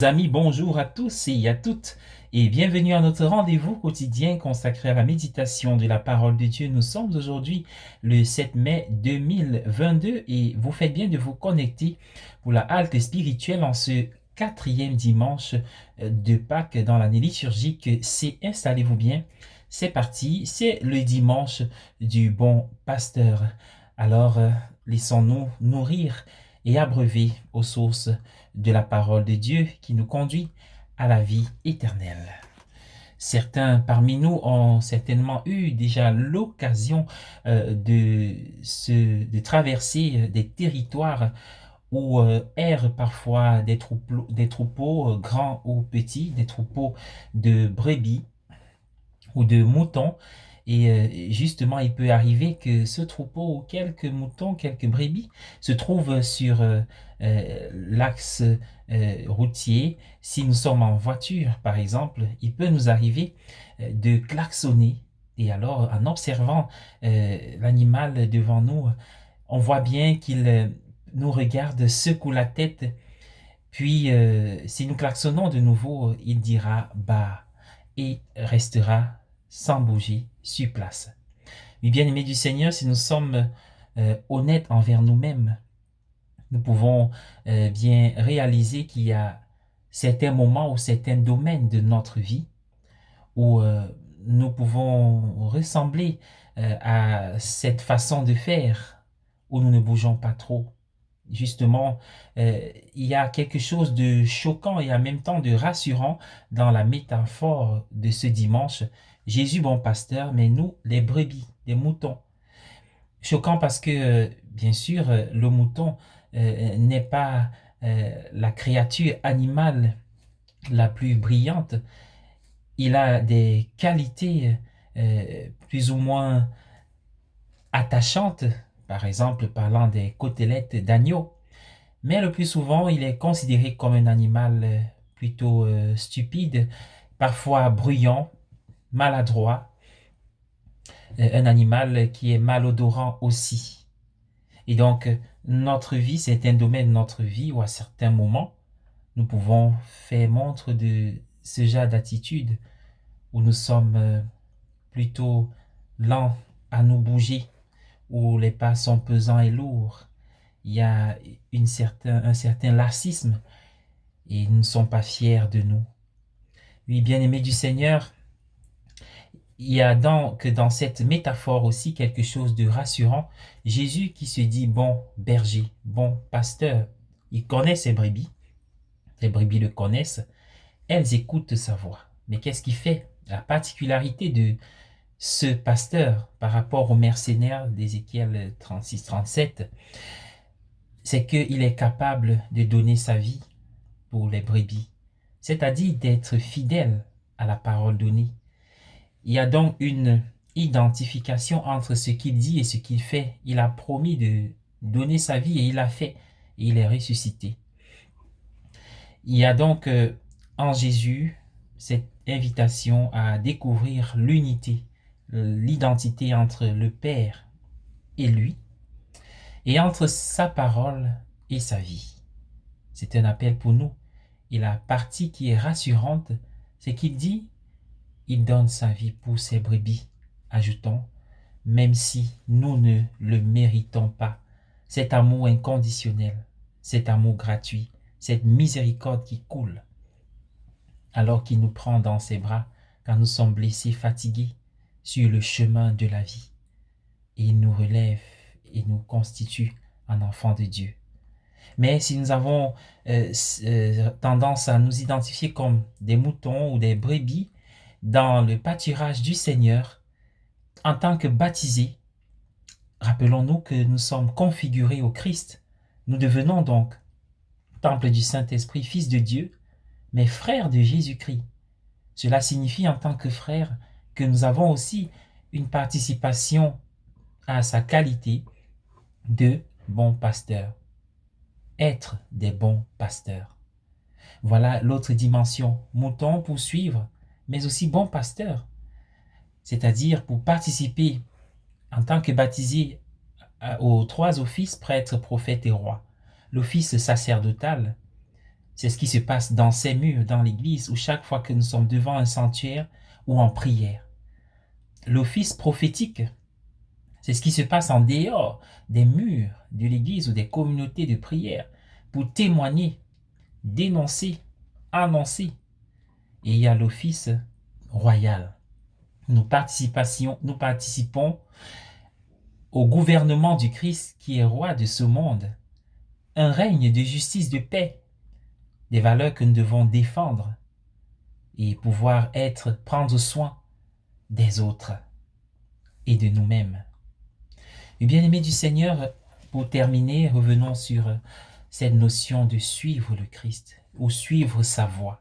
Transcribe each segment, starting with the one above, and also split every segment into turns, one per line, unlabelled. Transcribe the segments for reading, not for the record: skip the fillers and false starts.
Amis, bonjour à tous et à toutes et bienvenue à notre rendez-vous quotidien consacré à la méditation de la parole de Dieu. Nous sommes aujourd'hui le 7 mai 2022 et vous faites bien de vous connecter pour la halte spirituelle en ce quatrième dimanche de Pâques dans l'année liturgique. Installez-vous bien, c'est parti, c'est le dimanche du bon pasteur. Alors, laissons-nous nourrir et abreuver aux sources de la parole de Dieu qui nous conduit à la vie éternelle. Certains parmi nous ont certainement eu déjà l'occasion de traverser des territoires où errent parfois des troupeaux grands ou petits, des troupeaux de brebis ou de moutons. Et justement, il peut arriver que ce troupeau ou quelques moutons, quelques brebis se trouvent sur l'axe routier. Si nous sommes en voiture, par exemple, il peut nous arriver de klaxonner. Et alors, en observant l'animal devant nous, on voit bien qu'il nous regarde, secoue la tête. Puis, si nous klaxonnons de nouveau, il dira bah et restera sans bouger sur place. Mais bien aimés du Seigneur, si nous sommes honnêtes envers nous-mêmes, nous pouvons bien réaliser qu'il y a certains moments ou certains domaines de notre vie où nous pouvons ressembler à cette façon de faire où nous ne bougeons pas trop. Justement, il y a quelque chose de choquant et en même temps de rassurant dans la métaphore de ce dimanche. Jésus, bon pasteur, mais nous, les brebis, les moutons. Choquant parce que, bien sûr, le mouton n'est pas la créature animale la plus brillante. Il a des qualités plus ou moins attachantes, par exemple parlant des côtelettes d'agneau. Mais le plus souvent, il est considéré comme un animal plutôt stupide, parfois bruyant, maladroit, un animal qui est malodorant aussi. Et donc, notre vie, c'est un domaine de notre vie où à certains moments, nous pouvons faire montre de ce genre d'attitude où nous sommes plutôt lents à nous bouger, où les pas sont pesants et lourds. Il y a un certain lassisme et ils ne sont pas fiers de nous. Oui, bien-aimés du Seigneur, il y a donc dans cette métaphore aussi quelque chose de rassurant. Jésus qui se dit bon berger, bon pasteur, il connaît ses brebis, les brebis le connaissent, elles écoutent sa voix. Mais qu'est-ce qui fait la particularité de ce pasteur par rapport aux mercenaires d'Ézéchiel 36-37, c'est qu'il est capable de donner sa vie pour les brebis, c'est-à-dire d'être fidèle à la parole donnée. Il y a donc une identification entre ce qu'il dit et ce qu'il fait. Il a promis de donner sa vie et il l'a fait. Et il est ressuscité. Il y a donc en Jésus cette invitation à découvrir l'unité, l'identité entre le Père et lui, et entre sa parole et sa vie. C'est un appel pour nous. Et la partie qui est rassurante, c'est qu'il dit, il donne sa vie pour ses brebis, ajoutons, même si nous ne le méritons pas. Cet amour inconditionnel, cet amour gratuit, cette miséricorde qui coule, alors qu'il nous prend dans ses bras quand nous sommes blessés, fatigués, sur le chemin de la vie. Et il nous relève et nous constitue en enfants de Dieu. Mais si nous avons tendance à nous identifier comme des moutons ou des brebis dans le pâturage du Seigneur, en tant que baptisés, rappelons-nous que nous sommes configurés au Christ. Nous devenons donc temple du Saint-Esprit, fils de Dieu, mais frères de Jésus-Christ. Cela signifie en tant que frères que nous avons aussi une participation à sa qualité de bon pasteur. Être des bons pasteurs. Voilà l'autre dimension. Mouton pour suivre, mais aussi bon pasteur. C'est-à-dire pour participer en tant que baptisé aux trois offices, prêtre, prophète et roi. L'office sacerdotal, C'est ce qui se passe dans ces murs, dans l'église, où chaque fois que nous sommes devant un sanctuaire ou en prière. L'office prophétique, c'est ce qui se passe en dehors des murs de l'église ou des communautés de prière pour témoigner, dénoncer, annoncer. Et il y a l'office royal. Nous participons au gouvernement du Christ qui est roi de ce monde. Un règne de justice, de paix, des valeurs que nous devons défendre et pouvoir prendre soin des autres et de nous-mêmes. Et bien-aimés du Seigneur, pour terminer, revenons sur cette notion de suivre le Christ ou suivre sa voie,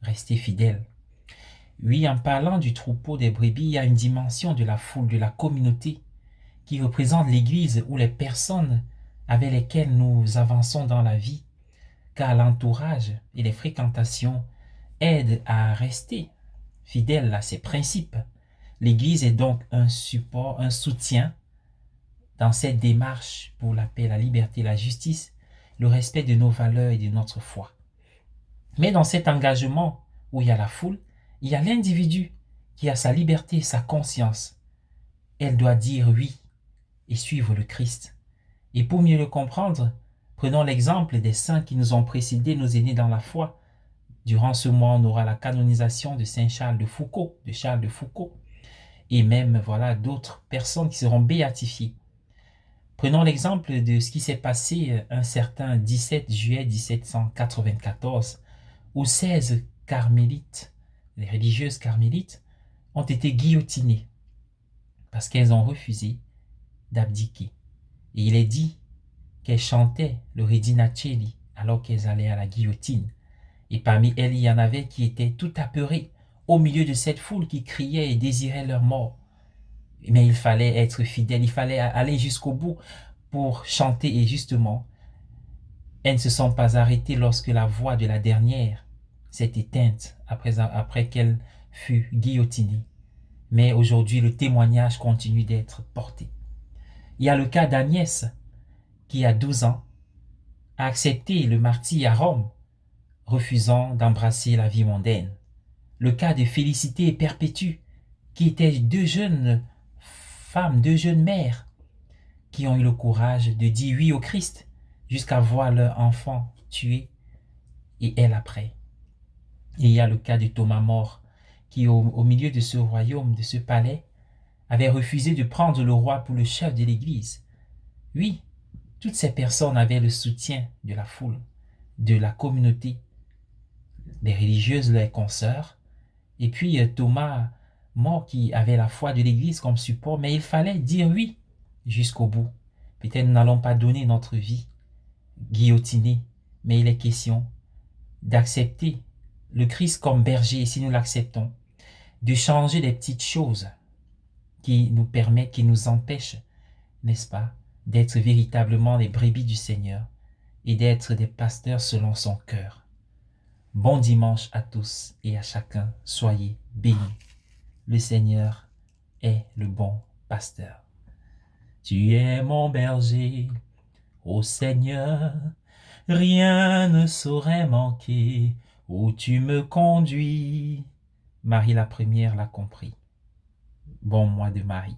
rester fidèle. Oui, en parlant du troupeau des brebis, il y a une dimension de la foule, de la communauté qui représente l'Église ou les personnes avec lesquelles nous avançons dans la vie, car l'entourage et les fréquentations aident à rester fidèle à ses principes. L'Église est donc un support, un soutien dans cette démarche pour la paix, la liberté, la justice, le respect de nos valeurs et de notre foi. Mais dans cet engagement où il y a la foule, il y a l'individu qui a sa liberté, sa conscience. Elle doit dire oui et suivre le Christ. Et pour mieux le comprendre, prenons l'exemple des saints qui nous ont précédés, nos aînés dans la foi. Durant ce mois, on aura la canonisation de Saint Charles de Foucault, de Charles de Foucault, et même voilà d'autres personnes qui seront béatifiées. Prenons l'exemple de ce qui s'est passé un certain 17 juillet 1794, où 16 carmélites, les religieuses carmélites, ont été guillotinées parce qu'elles ont refusé d'abdiquer. Et il est dit qu'elles chantaient le Redina Coeli alors qu'elles allaient à la guillotine. Et parmi elles, il y en avait qui étaient tout apeurés au milieu de cette foule qui criait et désirait leur mort. Mais il fallait être fidèle, il fallait aller jusqu'au bout pour chanter. Et justement, elles ne se sont pas arrêtées lorsque la voix de la dernière s'est éteinte après qu'elle fut guillotinée. Mais aujourd'hui, le témoignage continue d'être porté. Il y a le cas d'Agnès, qui à 12 ans a accepté le martyre à Rome, refusant d'embrasser la vie mondaine. Le cas de Félicité et Perpétue, qui étaient deux jeunes femmes, deux jeunes mères, qui ont eu le courage de dire oui au Christ, jusqu'à voir leur enfant tué, et elle après. Et il y a le cas de Thomas More, qui au milieu de ce royaume, de ce palais, avait refusé de prendre le roi pour le chef de l'Église. Oui, toutes ces personnes avaient le soutien de la foule, de la communauté, les religieuses, les consoeurs, et puis Thomas More qui avait la foi de l'Église comme support, mais il fallait dire oui jusqu'au bout. Peut-être nous n'allons pas donner notre vie guillotinée, mais il est question d'accepter le Christ comme berger, si nous l'acceptons, de changer les petites choses qui nous permettent, qui nous empêchent, n'est-ce pas, d'être véritablement les brebis du Seigneur et d'être des pasteurs selon son cœur. Bon dimanche à tous et à chacun. Soyez bénis. Le Seigneur est le bon pasteur. Tu es mon berger, ô Seigneur, rien ne saurait manquer où tu me conduis. Marie la première l'a compris. Bon mois de Marie.